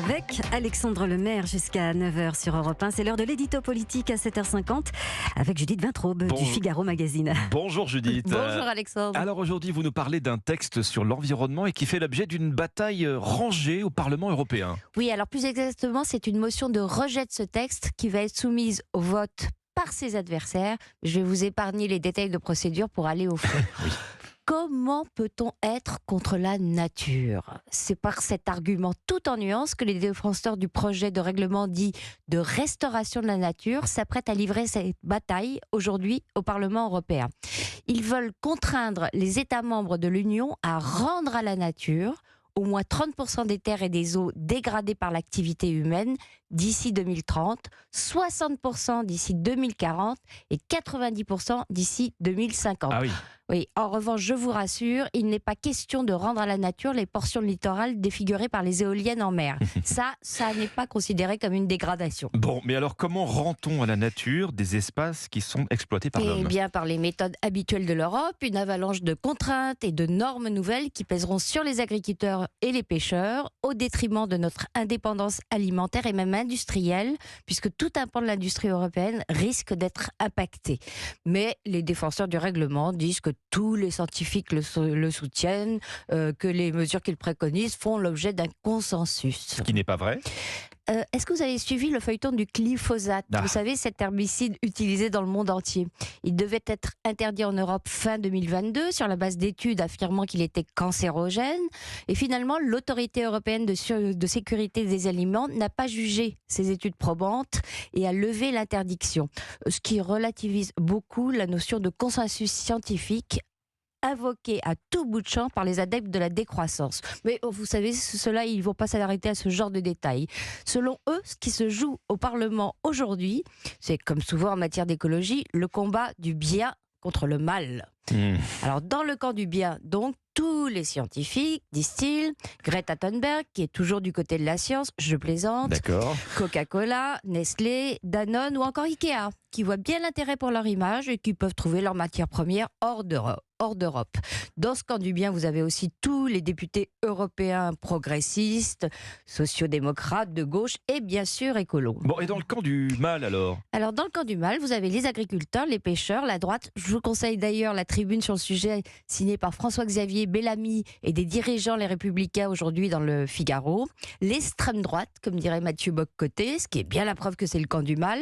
avec Alexandre Lemaire jusqu'à 9h sur Europe 1. C'est l'heure de l'édito politique à 7h50 avec Judith Vintraube du Figaro Magazine. Bonjour Judith. Bonjour Alexandre. Alors aujourd'hui, vous nous parlez d'un texte sur l'environnement et qui fait l'objet d'une bataille rangée au Parlement européen. Oui, alors plus exactement, c'est une motion de rejet de ce texte qui va être soumise au vote par ses adversaires. Je vais vous épargner les détails de procédure pour aller au fond. Oui. Comment peut-on être contre la nature ? C'est par cet argument tout en nuances que les défenseurs du projet de règlement dit de restauration de la nature s'apprêtent à livrer cette bataille aujourd'hui au Parlement européen. Ils veulent contraindre les États membres de l'Union à rendre à la nature au moins 30% des terres et des eaux dégradées par l'activité humaine d'ici 2030, 60% d'ici 2040 et 90% d'ici 2050. Ah oui. Oui, en revanche, je vous rassure, il n'est pas question de rendre à la nature les portions de littoral défigurées par les éoliennes en mer. Ça n'est pas considéré comme une dégradation. Bon, mais alors comment rend-on à la nature des espaces qui sont exploités par l'homme ? Eh bien, par les méthodes habituelles de l'Europe, une avalanche de contraintes et de normes nouvelles qui pèseront sur les agriculteurs et les pêcheurs, au détriment de notre indépendance alimentaire et même industrielle, puisque tout un pan de l'industrie européenne risque d'être impacté. Mais les défenseurs du règlement disent que tous les scientifiques le soutiennent, que les mesures qu'ils préconisent font l'objet d'un consensus. Ce qui n'est pas vrai. Est-ce que vous avez suivi le feuilleton du glyphosate ? Vous savez, cet herbicide utilisé dans le monde entier. Il devait être interdit en Europe fin 2022 sur la base d'études affirmant qu'il était cancérogène. Et finalement, l'autorité européenne de sécurité des aliments n'a pas jugé ces études probantes et a levé l'interdiction. Ce qui relativise beaucoup la notion de consensus scientifique invoqué à tout bout de champ par les adeptes de la décroissance. Mais vous savez, ceux-là, ils ne vont pas s'arrêter à ce genre de détails. Selon eux, ce qui se joue au Parlement aujourd'hui, c'est comme souvent en matière d'écologie, le combat du bien contre le mal. Alors, dans le camp du bien, donc, tous les scientifiques, disent-ils, Greta Thunberg, qui est toujours du côté de la science, je plaisante, D'accord. Coca-Cola, Nestlé, Danone ou encore Ikea, qui voient bien l'intérêt pour leur image et qui peuvent trouver leurs matières premières hors d'Europe. Dans ce camp du bien, vous avez aussi tous les députés européens progressistes, sociodémocrates, de gauche et bien sûr écolos. Bon, et dans le camp du mal alors ? Alors, dans le camp du mal, vous avez les agriculteurs, les pêcheurs, la droite. Je vous conseille d'ailleurs la tribune sur le sujet signée par François-Xavier Bellamy et des dirigeants Les Républicains aujourd'hui dans le Figaro. L'extrême droite, comme dirait Mathieu Bock-Côté, ce qui est bien la preuve que c'est le camp du mal,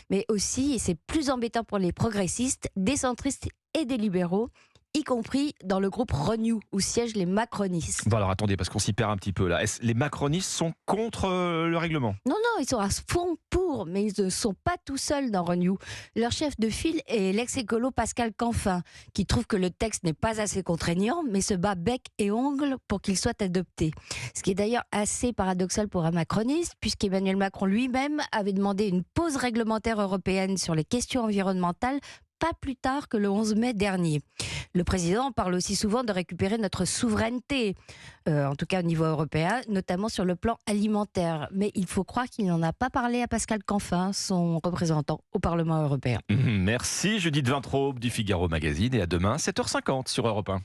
mais aussi, et c'est plus embêtant pour les progressistes, des centristes et des libéraux, y compris dans le groupe Renew, où siègent les macronistes. Bon alors attendez, parce qu'on s'y perd un petit peu là. Les macronistes sont contre le règlement ? Non, ils sont à fond pour, mais ils ne sont pas tout seuls dans Renew. Leur chef de file est l'ex-écolo Pascal Canfin, qui trouve que le texte n'est pas assez contraignant, mais se bat bec et ongle pour qu'il soit adopté. Ce qui est d'ailleurs assez paradoxal pour un macroniste, puisqu'Emmanuel Macron lui-même avait demandé une pause réglementaire européenne sur les questions environnementales pas plus tard que le 11 mai dernier. Le président parle aussi souvent de récupérer notre souveraineté, en tout cas au niveau européen, notamment sur le plan alimentaire. Mais il faut croire qu'il n'en a pas parlé à Pascal Canfin, son représentant au Parlement européen. Merci Judith Vintraube du Figaro Magazine et à demain 7h50 sur Europe 1.